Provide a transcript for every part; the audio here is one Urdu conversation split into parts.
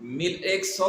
100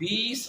20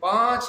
5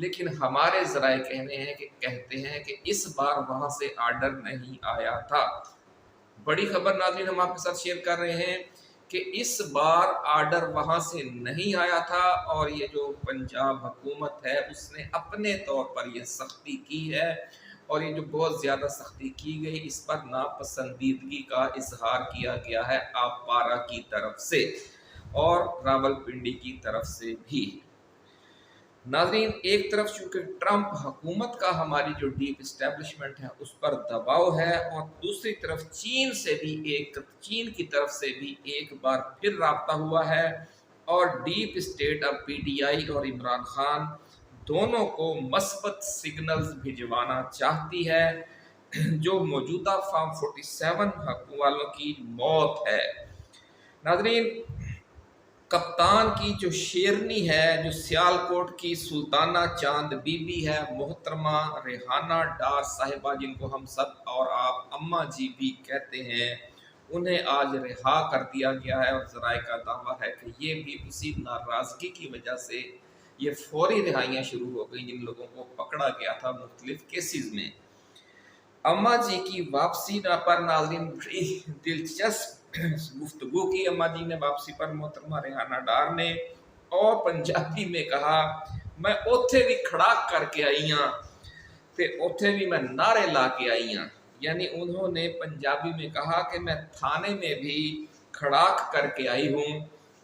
لیکن ہمارے ذرائع کہتے ہیں کہ اس بار وہاں سے آرڈر نہیں آیا تھا۔ بڑی خبر ناظرین ہم آپ کے ساتھ شیئر کر رہے ہیں کہ اس بار آرڈر وہاں سے نہیں آیا تھا، اور یہ جو پنجاب حکومت ہے اس نے اپنے طور پر یہ سختی کی ہے، اور یہ جو بہت زیادہ سختی کی گئی، اس پر ناپسندیدگی کا اظہار کیا گیا ہے آپ پارا کی طرف سے اور راول پنڈی کی طرف سے بھی۔ ناظرین ایک طرف چونکہ ٹرمپ حکومت کا ہماری جو ڈیپ اسٹیبلشمنٹ ہے اس پر دباؤ ہے، اور دوسری طرف چین کی طرف سے بھی ایک بار پھر رابطہ ہوا ہے، اور ڈیپ اسٹیٹ اب پی ٹی آئی اور عمران خان دونوں کو مثبت سگنلز بھجوانا چاہتی ہے، جو موجودہ فارم 47 والوں کی موت ہے۔ ناظرین کپتان کی جو شیرنی ہے، جو سیالکوٹ کی سلطانہ چاند بی بی ہے، محترمہ ریحانہ ڈار صاحبہ، جن کو ہم سب اور آپ اماں جی بھی کہتے ہیں، انہیں آج رہا کر دیا گیا ہے، اور ذرائع کا دعویٰ ہے کہ یہ بھی اسی ناراضگی کی وجہ سے یہ فوری رہائیاں شروع ہو گئیں جن لوگوں کو پکڑا گیا تھا مختلف کیسز میں۔ اماں جی کی واپسی پر ناظرین بڑی دلچسپ گفتگو کی اماں جی نے واپسی پر محترمہ ریحانہ ڈار نے، اور پنجابی میں کہا میں اوتھے بھی کھڑا کر کے آئی ہاں تے اوتھے بھی میں نعرے لا کے آئی ہاں، یعنی انہوں نے پنجابی میں کہا کہ میں تھانے میں بھی کھڑاک کر کے آئی ہوں،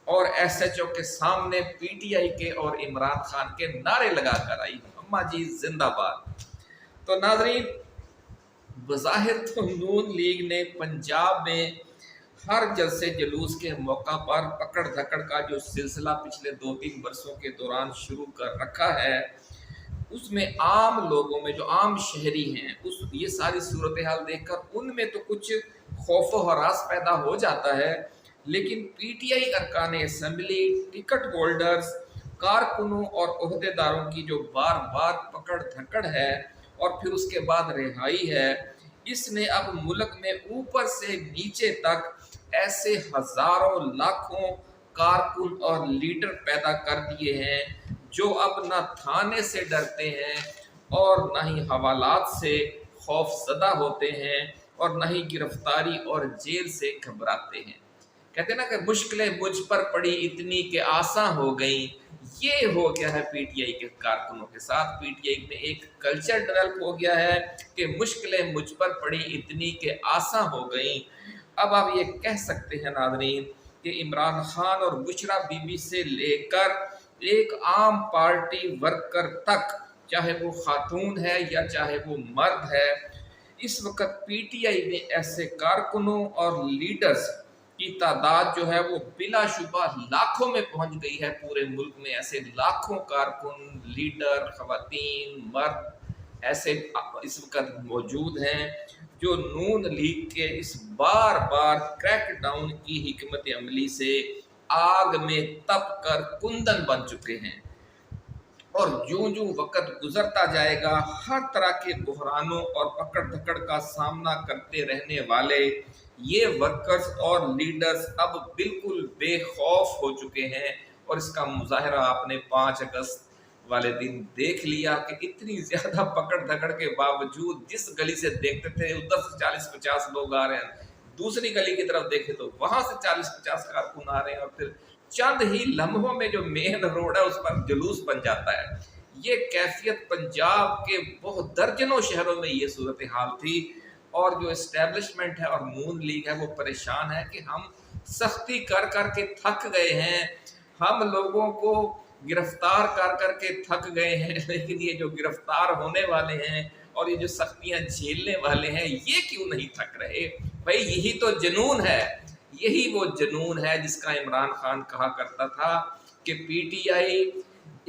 اور ایس ایچ او کے سامنے پی ٹی آئی کے اور عمران خان کے نعرے لگا کر آئی ہوں۔ اماں جی زندہ باد۔ تو ناظرین بظاہر تو نون لیگ نے پنجاب میں ہر جلسے جلوس کے موقع پر پکڑ دھکڑ کا جو سلسلہ پچھلے 2-3 برسوں کے دوران شروع کر رکھا ہے، اس میں عام لوگوں میں جو عام شہری ہیں یہ ساری صورتحال دیکھ کر ان میں تو کچھ خوف و ہراس پیدا ہو جاتا ہے، لیکن پی ٹی آئی ارکان اسمبلی، ٹکٹ ہولڈرز، کارکنوں اور عہدیداروں کی جو بار بار پکڑ دھکڑ ہے اور پھر اس کے بعد رہائی ہے، اس نے اب ملک میں اوپر سے نیچے تک ایسے ہزاروں لاکھوں کارکن اور لیڈر پیدا کر دیے ہیں جو اب نہ تھانے سے ڈرتے ہیں اور نہ ہی حوالات سے خوف زدہ ہوتے ہیں، اور نہ ہی گرفتاری اور جیل سے گھبراتے ہیں۔ کہتے ہیں نا کہ مشکلیں مجھ پر پڑی اتنی کہ آساں ہو گئیں، یہ ہو گیا ہے پی ٹی آئی کے کارکنوں کے ساتھ۔ پی ٹی آئی میں ایک کلچر ڈیولپ ہو گیا ہے کہ مشکلیں مجھ پر پڑی اتنی کہ آساں ہو گئیں۔ اب آپ یہ کہہ سکتے ہیں ناظرین کہ عمران خان اور بشرا بی بی سے لے کر ایک عام پارٹی ورکر تک، چاہے وہ خاتون ہے یا چاہے وہ مرد ہے، اس وقت پی ٹی آئی میں ایسے کارکنوں اور لیڈرز کی تعداد جو ہے وہ بلا شبہ لاکھوں میں پہنچ گئی ہے۔ پورے ملک میں ایسے لاکھوں کارکن، لیڈر، خواتین، مرد ایسے اس وقت موجود ہیں جو نون لیگ کے اس بار بار کریک ڈاؤن کی حکمت عملی سے آگ میں تپ کر کندن بن چکے ہیں، اور جوں جوں وقت گزرتا جائے گا ہر طرح کے بحرانوں اور پکڑ دھکڑ کا سامنا کرتے رہنے والے یہ ورکرز اور لیڈرز اب بالکل بے خوف ہو چکے ہیں، اور اس کا مظاہرہ آپ نے 5 اگست والے دن دیکھ لیا کہ اتنی زیادہ پکڑ دھکڑ کے باوجود جس گلی سے دیکھتے تھے ادھر سے 40-50 لوگ آ رہے ہیں، دوسری گلی کی طرف دیکھے تو وہاں سے 40-50 کارکن آ رہے ہیں، اور پھر چند ہی لمحوں میں جو مین روڈ ہے اس پر جلوس بن جاتا ہے۔ یہ کیفیت پنجاب کے بہت درجنوں شہروں میں یہ صورتحال تھی، اور جو اسٹیبلشمنٹ ہے اور نون لیگ ہے وہ پریشان ہے کہ ہم سختی کر کر کے تھک گئے ہیں، ہم لوگوں کو گرفتار کر کر کے تھک گئے ہیں، لیکن یہ جو گرفتار ہونے والے ہیں اور یہ جو سختیاں جھیلنے والے ہیں یہ کیوں نہیں تھک رہے؟ بھائی یہی تو جنون ہے، یہی وہ جنون ہے جس کا عمران خان کہا کرتا تھا کہ پی ٹی آئی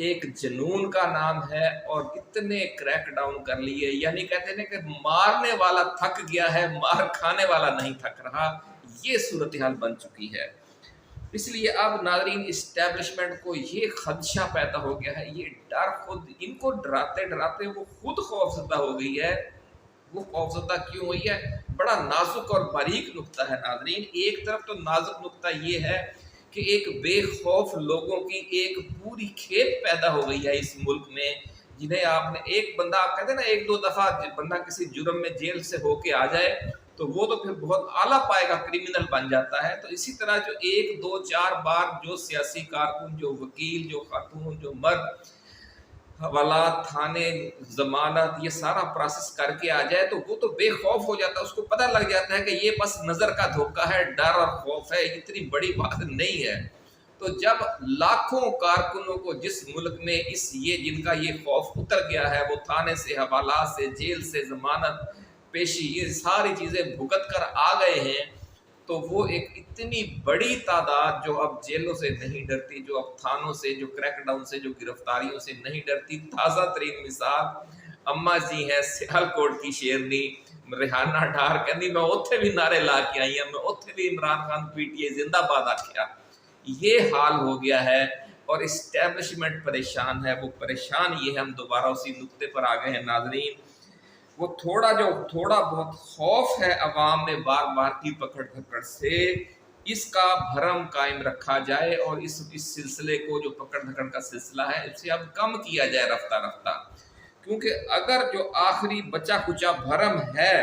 ایک جنون کا نام ہے، اور اتنے کریک ڈاؤن کر لیے، یعنی کہتے ہیں کہ مارنے والا تھک گیا ہے، مار کھانے والا نہیں تھک رہا، یہ صورتحال بن چکی ہے۔ اس لیے اب ناظرین اسٹیبلشمنٹ کو یہ خدشہ پیدا ہو گیا ہے، یہ ڈر خود ان کو ڈراتے ڈراتے وہ خود خوفزدہ ہو گئی ہے۔ وہ خوفزدہ کیوں ہوئی ہے؟ بڑا نازک اور باریک نقطہ ہے ناظرین۔ ایک طرف تو نازک نقطہ یہ ہے کہ ایک بے خوف لوگوں کی ایک پوری کھیپ پیدا ہو گئی ہے اس ملک میں، جنہیں آپ نے ایک بندہ، آپ کہتے ہیں نا ایک دو دفعہ بندہ کسی جرم میں جیل سے ہو کے آ جائے تو وہ تو پھر بہت اعلیٰ پائے گا کرمنل بن جاتا ہے. تو اسی طرح جو ایک دو چار بار جو سیاسی کارکن، جو وکیل، جو خاتون، جو مرد حوالات، تھانے، ضمانت، یہ سارا پروسیس کر کے آ جائے تو وہ تو بے خوف ہو جاتا ہے. اس کو پتہ لگ جاتا ہے کہ یہ بس نظر کا دھوکہ ہے، ڈر اور خوف ہے، اتنی بڑی بات نہیں ہے. تو جب لاکھوں کارکنوں کو جس ملک میں یہ جن کا یہ خوف اتر گیا ہے، وہ تھانے سے، حوالات سے، جیل سے، ضمانت پیشی، یہ ساری چیزیں بھگت کر آ گئے ہیں، تو وہ ایک اتنی بڑی تعداد جو اب جیلوں سے نہیں ڈرتی، جو اب تھانوں سے، جو کریک ڈاؤن سے، جو گرفتاریوں سے نہیں ڈرتی. تازہ ترین مثال اماں جی ہیں سیال کوٹ کی شیرنی ریحانہ ڈار، کہنی میں اوتھے بھی نعرے لا کے آئی ہوں، میں اوتھے بھی Imran Khan P T I زندہ باد آکھیا. یہ حال ہو گیا ہے اور اسٹیبلشمنٹ پریشان ہے. وہ پریشان یہ ہے، ہم دوبارہ اسی نقطے پر آ گئے ہیں ناظرین. وہ تھوڑا بہت خوف ہے عوام میں بار بار کی پکڑ دھکڑ سے، اس کا بھرم قائم رکھا جائے اور اس سلسلے کو، جو پکڑ دھکڑ کا سلسلہ ہے، اسے اب کم کیا جائے رفتہ رفتہ. کیونکہ اگر جو آخری بچا کچا بھرم ہے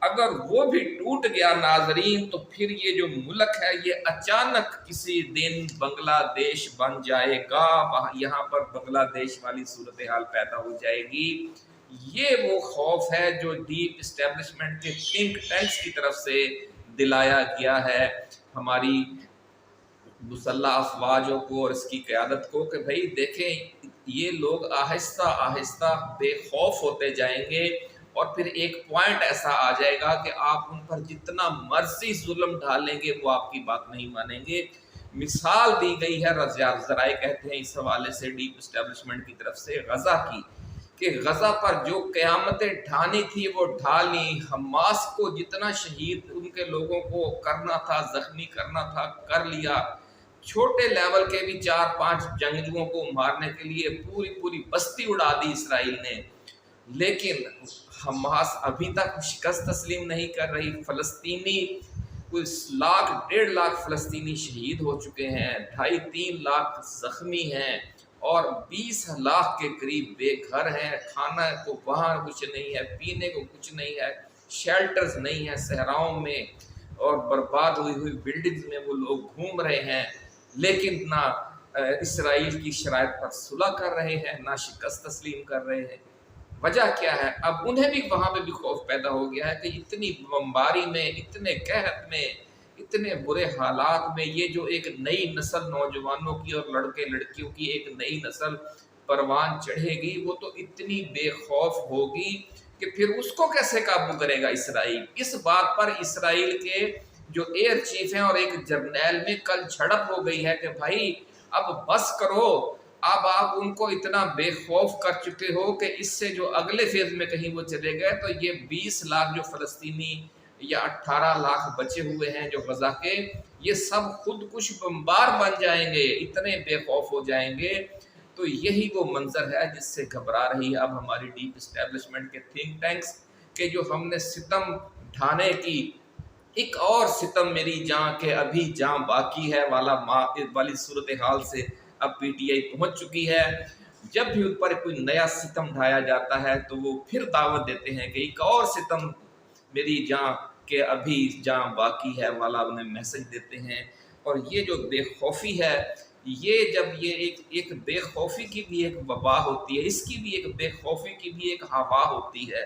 اگر وہ بھی ٹوٹ گیا ناظرین، تو پھر یہ جو ملک ہے یہ اچانک کسی دن بنگلہ دیش بن جائے گا. یہاں پر بنگلہ دیش والی صورتحال پیدا ہو جائے گی. یہ وہ خوف ہے جو ڈیپ اسٹیبلشمنٹ کے تھنک ٹینکس کی طرف سے دلایا گیا ہے ہماری مسلح افواجوں کو اور اس کی قیادت کو، کہ بھئی دیکھیں یہ لوگ آہستہ آہستہ بے خوف ہوتے جائیں گے اور پھر ایک پوائنٹ ایسا آ جائے گا کہ آپ ان پر جتنا مرضی ظلم ڈالیں گے وہ آپ کی بات نہیں مانیں گے. مثال دی گئی ہے، ذرائع کہتے ہیں اس حوالے سے ڈیپ اسٹیبلشمنٹ کی طرف سے، غزہ کی، کہ غزہ پر جو قیامتیں ڈھانی تھی وہ ڈھالی. حماس کو جتنا شہید ان کے لوگوں کو کرنا تھا، زخمی کرنا تھا، کر لیا. چھوٹے لیول کے بھی 4-5 جنگجوؤں کو مارنے کے لیے پوری بستی اڑا دی اسرائیل نے. لیکن حماس ابھی تک شکست تسلیم نہیں کر رہی. فلسطینی کوئی 1.5 لاکھ فلسطینی شہید ہو چکے ہیں، 2.5-3 لاکھ زخمی ہیں اور 20 لاکھ کے قریب بے گھر ہیں. کھانا کو وہاں کچھ نہیں ہے، پینے کو کچھ نہیں ہے، شیلٹرز نہیں ہیں، صحراؤں میں اور برباد ہوئی بلڈنگز میں وہ لوگ گھوم رہے ہیں. لیکن نہ اسرائیل کی شرائط پر صلح کر رہے ہیں، نہ شکست تسلیم کر رہے ہیں. وجہ کیا ہے؟ اب انہیں بھی وہاں پہ بھی خوف پیدا ہو گیا ہے کہ اتنی بمباری میں، اتنے قحط میں، اتنے برے حالات میں یہ جو ایک نئی نسل نوجوانوں کی اور لڑکے لڑکیوں کی ایک نئی نسل پروان چڑھے گی، وہ تو اتنی بے خوف ہوگی کہ پھر اس کو کیسے قابو کرے گا اسرائیل. اس بات پر اسرائیل کے جو ایئر چیف ہیں اور ایک جرنیل میں کل جھڑپ ہو گئی ہے کہ بھائی اب بس کرو. اب آپ ان کو اتنا بے خوف کر چکے ہو کہ اس سے جو اگلے فیز میں کہیں وہ چلے گئے تو یہ 20 لاکھ جو فلسطینی یا 18 لاکھ بچے ہوئے ہیں جو غزہ کے، یہ سب خود کش بمبار بن جائیں گے، اتنے بے خوف ہو جائیں گے. تو یہی وہ منظر ہے جس سے گھبرا رہی ہے اب ہماری ڈیپ اسٹیبلشمنٹ کے تھنک ٹینکس، کہ جو ہم نے ستم ڈھانے کی ایک اور ستم میری جان کے ابھی جان باقی ہے والی صورتحال سے اب پی ٹی آئی پہنچ چکی ہے. جب بھی ان پر کوئی نیا ستم ڈھایا جاتا ہے تو وہ پھر دعوت دیتے ہیں کہ ایک اور ستم میری جان کے ابھی جان باقی ہے والا انہیں میسج دیتے ہیں. اور یہ جو بے خوفی ہے، یہ جب یہ ایک بے خوفی کی بھی ایک وبا ہوتی ہے، اس کی بھی ایک بے خوفی کی بھی ایک ہوا ہوتی ہے.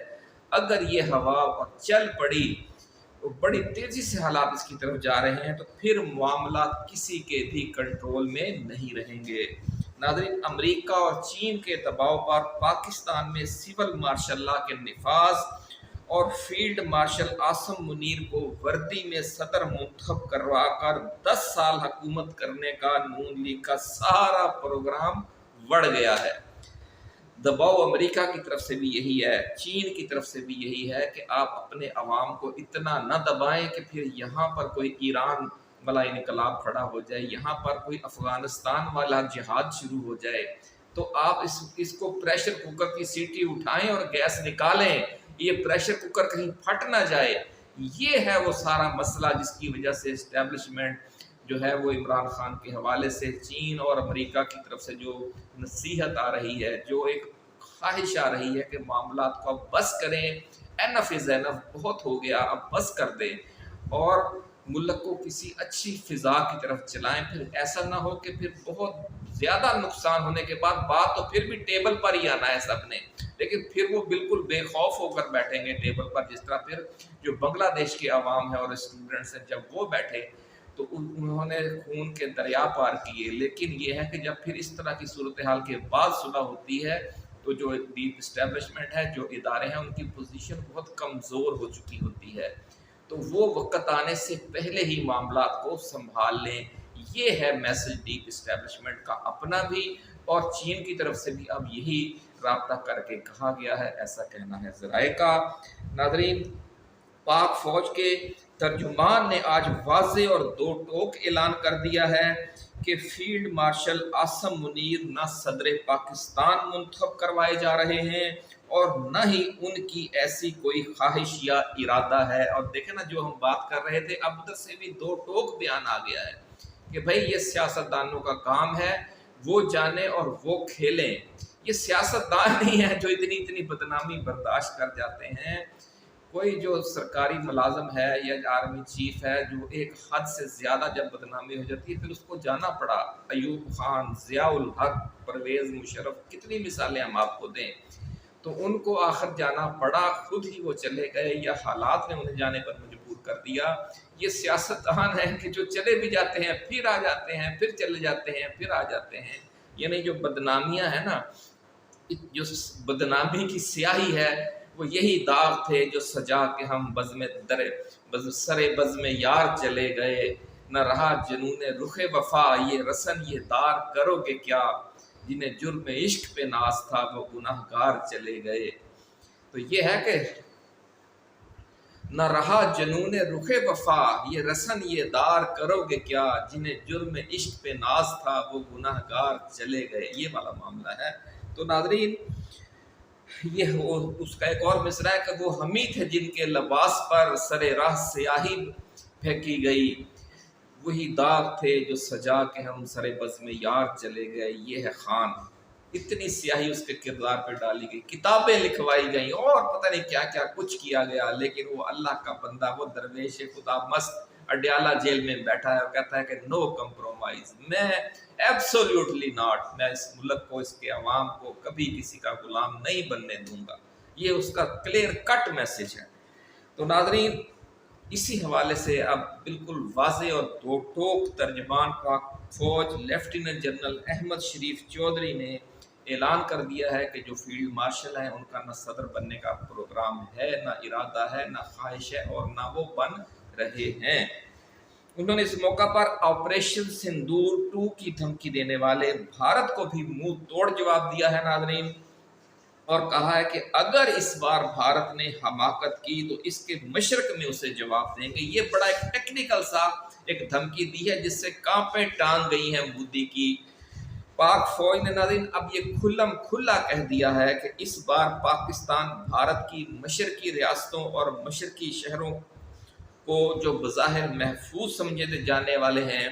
اگر یہ ہوا چل پڑی، بڑی تیزی سے حالات اس کی طرف جا رہے ہیں، تو پھر معاملات کسی کے بھی کنٹرول میں نہیں رہیں گے. ناظرین، امریکہ اور چین کے دباؤ پر پاکستان میں سول مارشل لا کے نفاذ اور فیلڈ مارشل عاصم منیر کو وردی میں صدر منتخب کروا کر 10 سال حکومت کرنے کا نون لیگ کا سارا پروگرام بڑھ گیا ہے. دباؤ امریکہ کی طرف سے بھی یہی ہے، چین کی طرف سے بھی یہی ہے کہ آپ اپنے عوام کو اتنا نہ دبائیں کہ پھر یہاں پر کوئی ایران والا انقلاب کھڑا ہو جائے، یہاں پر کوئی افغانستان والا جہاد شروع ہو جائے. تو آپ اس کو پریشر کوکر کی سیٹی اٹھائیں اور گیس نکالیں، یہ پریشر کوکر کہیں پھٹ نہ جائے. یہ ہے وہ سارا مسئلہ جس کی وجہ سے اسٹیبلشمنٹ جو ہے وہ عمران خان کے حوالے سے چین اور امریکہ کی طرف سے جو نصیحت آ رہی ہے، جو ایک خواہش آ رہی ہے کہ معاملات کو اب بس کریں، اینف از اینف، بہت ہو گیا، اب بس کر دیں اور ملک کو کسی اچھی فضا کی طرف چلائیں. پھر ایسا نہ ہو کہ پھر بہت زیادہ نقصان ہونے کے بعد بات تو پھر بھی ٹیبل پر ہی آنا ہے سب نے، لیکن پھر وہ بالکل بے خوف ہو کر بیٹھیں گے ٹیبل پر، جس طرح پھر جو بنگلہ دیش کے عوام ہے اور اسٹوڈنٹس ہیں جب وہ بیٹھے تو انہوں نے خون کے دریا پار کیے. لیکن یہ ہے کہ جب پھر اس طرح کی صورتحال کے بعد صلح ہوتی ہے تو جو ڈیپ اسٹیبلشمنٹ ہے، جو ادارے ہیں، ان کی پوزیشن بہت کمزور ہو چکی ہوتی ہے. تو وہ وقت آنے سے پہلے ہی معاملات کو سنبھال لیں. یہ ہے میسج ڈیپ اسٹیبلشمنٹ کا اپنا بھی، اور چین کی طرف سے بھی اب یہی رابطہ کر کے کہا گیا ہے، ایسا کہنا ہے ذرائع کا. ناظرین، پاک فوج کے ترجمان نے آج واضح اور دو ٹوک اعلان کر دیا ہے کہ فیلڈ مارشل عاصم منیر نہ صدر پاکستان منتخب کروائے جا رہے ہیں اور نہ ہی ان کی ایسی کوئی خواہش یا ارادہ ہے. اور دیکھیں نا، جو ہم بات کر رہے تھے اب ادھر سے بھی دو ٹوک بیان آ گیا ہے کہ بھائی یہ سیاستدانوں کا کام ہے، وہ جانیں اور وہ کھیلیں. یہ سیاستدان نہیں ہے جو اتنی بدنامی برداشت کر جاتے ہیں. کوئی جو سرکاری ملازم ہے یا آرمی چیف ہے جو ایک حد سے زیادہ جب بدنامی ہو جاتی ہے پھر اس کو جانا پڑا. ایوب خان، ضیاء الحق، پرویز مشرف، کتنی مثالیں ہم آپ کو دیں. تو ان کو آخر جانا پڑا، خود ہی وہ چلے گئے یا حالات نے انہیں جانے پر مجبور کر دیا. یہ سیاستدان ہیں کہ جو چلے بھی جاتے ہیں پھر آ جاتے ہیں، پھر چلے جاتے ہیں، پھر آ جاتے ہیں. یعنی جو بدنامیاں ہیں نا، جو بدنامی کی سیاہی ہے، وہ یہی داغ تھے جو سجا کے ہم سرے بزم یار چلے گئے. نہ رہا جنون رخ وفا، یہ رسن یہ دار کرو گے کیا، جنہیں جرم عشق پہ ناز تھا وہ گناہ گار چلے گئے. تو یہ ہے کہ نہ رہا جنون رخ وفا، یہ رسن یہ دار کرو گے کیا، جنہیں جرم عشق پہ ناز تھا وہ گناہ گار چلے گئے. یہ والا معاملہ ہے. تو ناظرین، یہ اس کا ایک اور مصرع ہے کہ وہ ہمی تھے جن کے لباس پر سر راہ سیاہی پھینکی گئی، وہی داغ تھے جو سجا کے ہم سر بزم یار چلے گئے. یہ ہے خان. اتنی سیاہی اس کے کردار پہ ڈالی گئی، کتابیں لکھوائی گئیں اور پتہ نہیں کیا کیا کچھ کیا گیا، لیکن وہ اللہ کا بندہ، وہ درویش خدا مست اڈیالہ جیل میں بیٹھا ہے اور کہتا ہے کہ نو کمپرومائز، میں ایبسولوٹلی ناٹ، میں اس ملک کو، اس کے عوام کو کبھی کسی کا غلام نہیں بننے دوں گا. یہ اس کا کلیئر کٹ میسج ہے. تو ناظرین، اسی حوالے سے اب بالکل واضح اور دو ٹوک ترجمان پاک فوج لیفٹیننٹ جنرل احمد شریف چودھری نے اعلان کر دیا ہے کہ جو فیلڈ مارشل ہیں ان کا نہ صدر بننے کا پروگرام ہے، نہ ارادہ ہے، نہ خواہش ہے، اور نہ وہ بن رہے ہیں. انہوں نے اس موقع پر آپریشن سندور 2 کی دھمکی دینے والے بھارت کو بھی منہ توڑ جواب دیا ہے ناظرین، اور کہا ہے کہ اگر اس بار بھارت نے حماقت کی تو اس کے مشرق میں اسے جواب دیں گے. یہ بڑا ایک ٹیکنیکل سا ایک دھمکی دی ہے جس سے کانپیں ٹانگ گئی ہیں مودی کی. پاک فوج نے ناظرین اب یہ کھلم کھلا کہہ دیا ہے کہ اس بار پاکستان بھارت کی مشرقی ریاستوں اور مشرقی شہروں کو جو بظاہر محفوظ سمجھے جانے والے ہیں،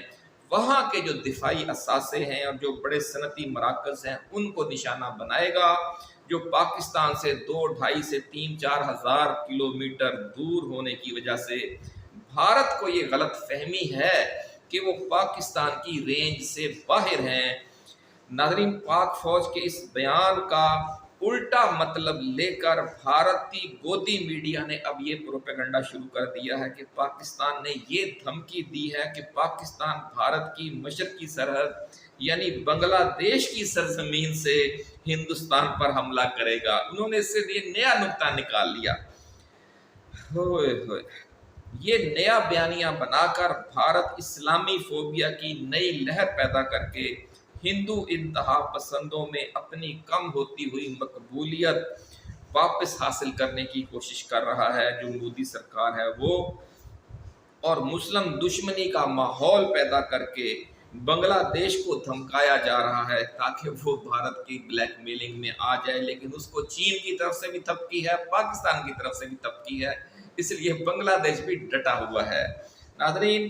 وہاں کے جو دفاعی اثاثے ہیں اور جو بڑے صنعتی مراکز ہیں ان کو نشانہ بنائے گا، جو پاکستان سے 2-2.5 سے 3-4 ہزار کلومیٹر دور ہونے کی وجہ سے بھارت کو یہ غلط فہمی ہے کہ وہ پاکستان کی رینج سے باہر ہیں. ناظرین، پاک فوج کے اس بیان کا الٹا مطلب لے کر بھارتی گودی میڈیا نے اب یہ پروپیگنڈا شروع کر دیا ہے کہ پاکستان نے یہ دھمکی دی ہے کہ پاکستان بھارت کی مشرقی سرحد یعنی بنگلہ دیش کی سرزمین سے ہندوستان پر حملہ کرے گا. انہوں نے اس سے یہ نیا نقطہ نکال لیا. یہ نیا بیانیہ بنا کر بھارت اسلامی فوبیا کی نئی لہر پیدا کر کے ہندو انتہا پسندوں میں اپنی کم ہوتی ہوئی مقبولیت واپس حاصل کرنے کی کوشش کر رہا ہے جو مودی سرکار ہے وہ، اور مسلم دشمنی کا ماحول پیدا کر کے بنگلہ دیش کو دھمکایا جا رہا ہے تاکہ وہ بھارت کی بلیک میلنگ میں آ جائے. لیکن اس کو چین کی طرف سے بھی تھپکی ہے، پاکستان کی طرف سے بھی تھپکی ہے، اس لیے بنگلہ دیش بھی ڈٹا ہوا ہے. ناظرین،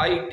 IT